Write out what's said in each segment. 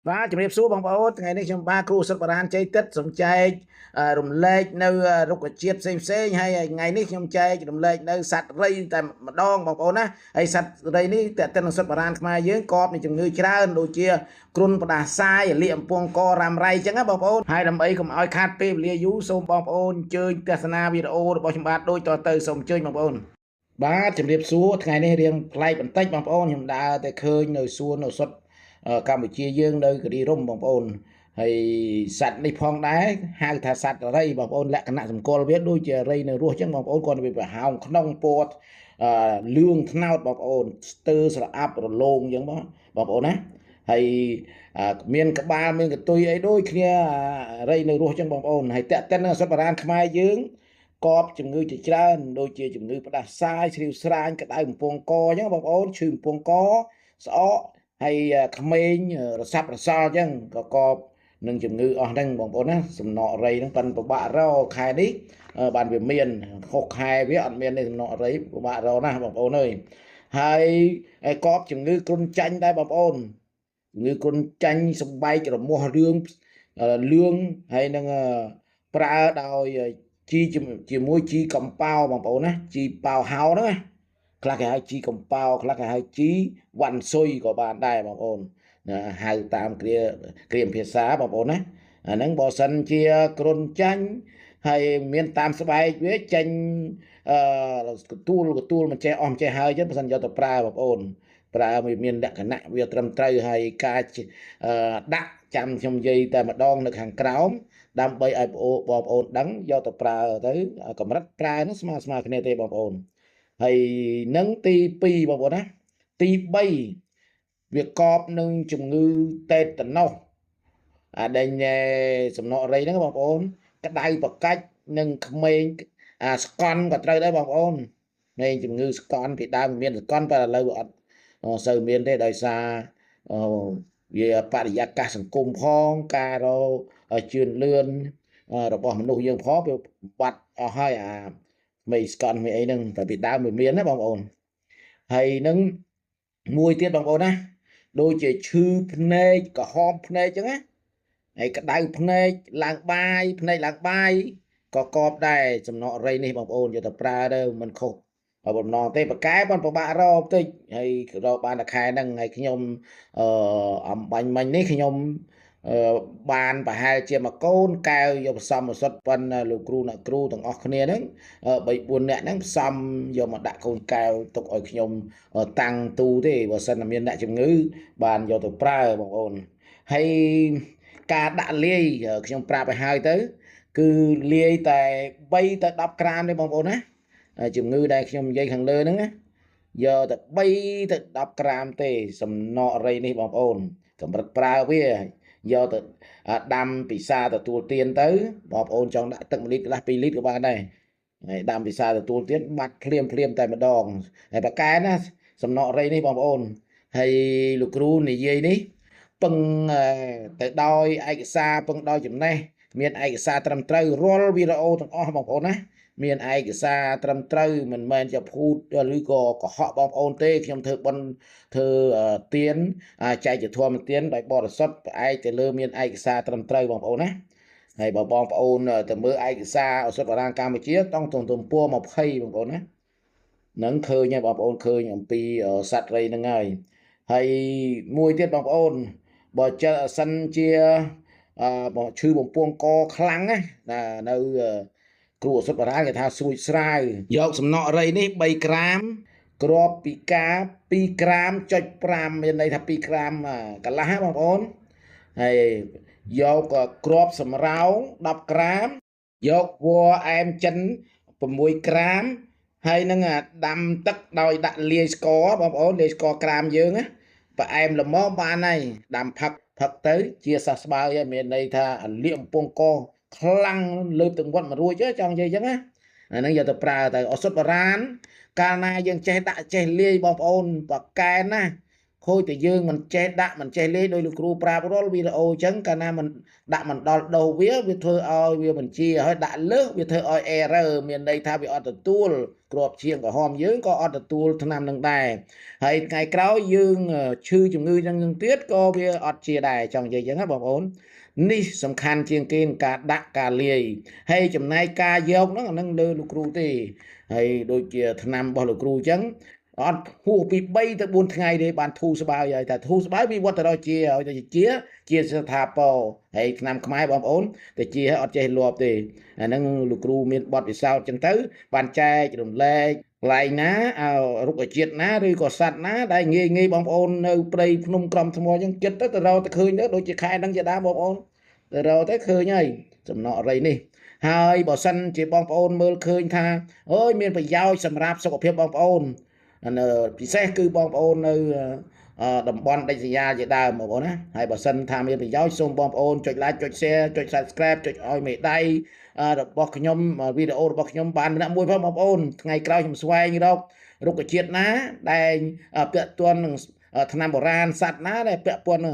vàជំរាបសួរបងប្អូនថ្ងៃនេះខ្ញុំបាទគ្រូសិទ្ធិបារានជ័យទឹកសូមចែករំលែកនៅរុក្ខជាតិផ្សេងហើយថ្ងៃនេះខ្ញុំចែករំលែកនៅសត្វរៃតែម្ដងបងប្អូនណាហើយសត្វរៃនេះតើតើនឹងសិទ្ធិបារានខ្មែរយើងកបនឹងជំងឺច្រើនដូចជាគ្រុនផ្ដាសាយលាកអំពងករ៉ាំរ៉ៃអញ្ចឹងណាបងប្អូនហើយដើម្បីកុំឲ្យខាតពេលវេលាយូរសូមបងប្អូនអញ្ជើញទស្សនាវីដេអូរបស់ខ្ញុំបាទដូចតទៅសូមអញ្ជើញបងប្អូនបាទជំរាបសួរថ្ងៃនេះរៀងប្លែកបន្តិចបងប្អូនខ្ញុំដើរតែឃើញនៅសួននៅសុទ្ធកម្ពុជាយើងនៅគិរីរម្យបងប្អូនហើយសត្វនេះផងដែរហៅថាសត្វរៃបងប្អូនលក្ខណៈសម្គាល់វាដូចជារៃនៅរស់អញ្ចឹងបងប្អូនគាត់វាប្រហោងក្នុងពណ៌លឿងថ្នោតបងប្អូនស្ទើរស្រអាប់រលោងអញ្ចឹងបងប្អូនណាហើយមានក្បាលមានកន្ទុយអីដូចគ្នារៃនៅរស់អញ្ចឹងបងប្អូនហើយតេតិននឹងអសត់បារានខ្មែរយើងកបជំងឺជាច្រើនដូចជាជំងឺផ្ដាសាយស្រីវស្រាញក្តៅបំពង់កអញ្ចឹងបងប្អូនឈឺបំពង់កស្អកហើយក្មេងរសាប់រសល់អញ្ចឹងក៏កបនឹងជំងឺអស់ហ្នឹងបងប្អូនណាសំណក់រៃហ្នឹងប៉ិនពិបាករកខែនេះបានវាមានខុសខែវាអត់មានទេសំណក់រៃពិបាករកណាស់បងប្អូនអើយហើយកបជំងឺគ្រុនចាញ់ដែរបងប្អូនជំងឺគ្រុនចាញ់សំបែករមាស់រឿងលឿងហើយនឹងប្រើដោយជីជាមួយជីកំប៉ោបងប្អូនណាជីប៉ោហោហ្នឹងណាខ្លះគេហៅជីកំប៉ោខ្លះគេហៅជីវ៉ាន់ស៊ុយក៏បានដែរបងប្អូនហៅតាមគ្រាមភាសាបងប្អូនណាអាហ្នឹងបើសិនជាគ្រុនចាញ់ហើយមានតាមស្បែកវាចេញកទួលមិនចេះអស់មិនចេះហើយចឹងបើសិនយកទៅប្រើបងប្អូនប្រើវាមានលក្ខណៈវាត្រឹមត្រូវហើយការដាក់ចាំខ្ញុំនិយាយតែម្ដងនៅខាងក្រោមដើម្បីឲ្យបងប្អូនដឹងយកទៅប្រើទៅកម្រិតប្រើនោះស្មើគ្នាទេបងប្អូនហើយនឹងទី2បងប្អូនណាទី3វាកបនឹងជំងឺតេតាណូសដេញសំណក់រៃហ្នឹងបងប្អូនក្តៅប្រកាច់និងក្មេងស្កន់ក៏ត្រូវដែរបងប្អូននៃជំងឺស្កន់ពីដើមមានស្កន់តែឥឡូវអត់សូវមានទេដោយសារវាបរិយាកាសសង្គមផងការជឿនលឿនរបស់មនុស្សយើងផងវាបាត់អស់ហើយមេស្កន់មេអីហ្នឹងតែពីដើមវាមានណាបងប្អូនហើយនឹងមួយទៀតបងប្អូនណាដូចជាឈឺភ្នែកក្រហមភ្នែកអញ្ចឹងណាហើយក្តៅភ្នែកឡើងបាយភ្នែកឡើងបាយក៏កបដែរសំណក់រៃនេះបងប្អូនយកទៅប្រើទៅមិនខុសបំណងទេប្រកែបានពិបាករកបន្តិចហើយរកបានតែខែហ្នឹងហើយខ្ញុំអំបាញ់មិញនេះខ្ញុំបានប្រហែលជាមួយកូនកែវយកផ្សំឱសថប៉ុនលោកគ្រូអ្នកគ្រូទាំងអស់គ្នាហ្នឹង3 4នាក់ហ្នឹងផ្សំយកមកដាក់កូនកែវទុកឲ្យខ្ញុំតាំងទូទេបើសិនតែមានអ្នកជំងឺបានយកទៅប្រើបងប្អូនហើយការដាក់លាយខ្ញុំប្រាប់ឲ្យហើយទៅគឺលាយតែ3ទៅ10ក្រាមទេបងប្អូនណាជំងឺដែលខ្ញុំនិយាយខាងលើហ្នឹងណាយកតែ3ទៅ10ក្រាមទេសំណក់រៃនេះបងប្អូនកម្រិតប្រើវាយកទៅដាំពិសាទទួលទានទៅបងប្អូនចង់ដាក់ទឹក1លីត្រកន្លះ2លីត្រក៏បានដែរហើយដាំពិសាទទួលទានបាត់ភ្លាមតែម្ដងហើយប្រកែណាសំណក់រៃនេះបងប្អូនហើយលោកគ្រូនិយាយនេះពឹងទៅដោយឯកសារពឹងដោយចំណេះមានឯកសារត្រឹមត្រូវរាល់វីដេអូទាំងអស់បងប្អូនណាមានឯកសារត្រឹមត្រូវមិនមែនជាភូតឬក៏កុហកបងប្អូនទេខ្ញុំធ្វើបន់ធ្វើទានចែកជាធម៌ទានដោយបរិសុទ្ធផ្អែកទៅលើមានឯកសារត្រឹមត្រូវបងប្អូនណាហើយបើបងប្អូនទៅមើលឯកសារឱសថបារាំងកម្ពុជាต้องទំព័រ20បងប្អូនណានឹងឃើញហើយបងប្អូនឃើញអំពីសត្វរៃហ្នឹងហើយមួយទៀតបងប្អូនបើចិនសិនជាបងឈឺបំពង់កខ្លាំងណានៅគ្រូឱសថបារាំងគេថាស្រួចស្រាវយកសំណក់រៃនេះ3ក្រាមគ្រាប់ពីកា2ក្រាមចុច5មានន័យថា2ក្រាមកន្លះបងប្អូនហើយយកគ្រាប់សម្រោង10ក្រាមយកវល្លិអែមចិន6ក្រាមហើយនឹងដាំទឹកដោយដាក់លាយស្ករបងប្អូនលាយស្ករក្រាមយើងណាផ្អែមល្មមបានហើយដាំផឹកទៅជាសះស្បើយហើយមានន័យថាលៀកបំពង់កខ្លាំងលើបទាំងវត្តមករួចចង់និយាយអញ្ចឹងណាអាហ្នឹងយកទៅប្រើទៅឱសថបារាណកាលណាយើងចេះដាក់ចេះលាយបងប្អូនបកកែណាខ khôi từ dương mình che đạ mình che lấy đôi lục cru pra pro video chẳng cả na mình đạ mình đo đầu vía việc thưa oi việc mình chia hơi đạ lớp việc thưa oi error miền đây tha bị ở tool cọp chiên của hòm dương có ở tool thằng nam đằng đài hay ngày cáo dương chư chủng ngư trong tiết có việc ở chia đài trong gì chẳng hết bảo ổn ní sầm khăn chiên kiên cả đạ cả lìa hay chùm nay ca dốc nó nâng đưa lục cru thì hay đôi chia thằng nam bảo lục cru chẳngอดหูปีใบตะบุญไงเดบานทูสบายใหญ่แต่ทูสบายมีวัดแต่เราเจียจะเจียเจียสถาปอให้นำขมายบอมโอนแต่เจียให้อดใจรวบตีนั่งลูกครูมีบอดไปเศร้าจังตื้อบานใจจะดมเล่ไหลนะเอารุกเจียดนะหรือก็สัตว์นะได้เงี้ยเงี้ยบอมโอนในปลายพนมกรมสมอยังเจ็ดแต่เราแต่คืนเด้อโดยจะขายนั่งจะด่าบอมโอนแต่เราแต่คืนไงสำนออะไรนี่hai bỏ sân chỉ bom ôn mơ khơi tha ơi miền phải giao sầm rạp sau có phép bom ônพิเศษคือบองโอนในดำบอลได้สัญญาจะได้หมดนะให้บอสันทำให้ไปย้อยส่งบองโอนจดไลค์จดแชร์จด subscribe จดอ้อยไม่ได้บอกขยมวิดีโอบอกขยมบานนะมวยพระบองโอนไงกล่าวชมสวยนี่ดอกรุกเชียดนะได้เปียตัวหนึ่งธนาโบราณสัตว์นะได้เปียปน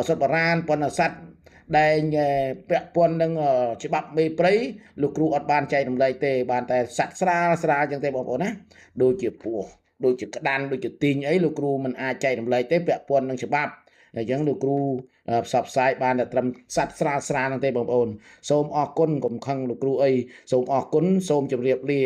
สัตว์โบราณปนสัตว์ได้เปียปนหนึ่งฉบับไม่ปรีลูกครูอดบานใจดำเลยเตบานแต่สัตว์สราจังเตบองโอนนะโดยเจียบผัวโดยจุดกระดานโดยจุดตีนไอ้ลูกครูมันอาใจทำลายเต้เปะปนนังฉบับอย่างลูกครูสับสายบานแต่ทำสัตว์สรานังเต้บองโอนโสมออกก้นกลมคังลูกครูไอ้โสมออกก้นโสมจำเรียบเรีย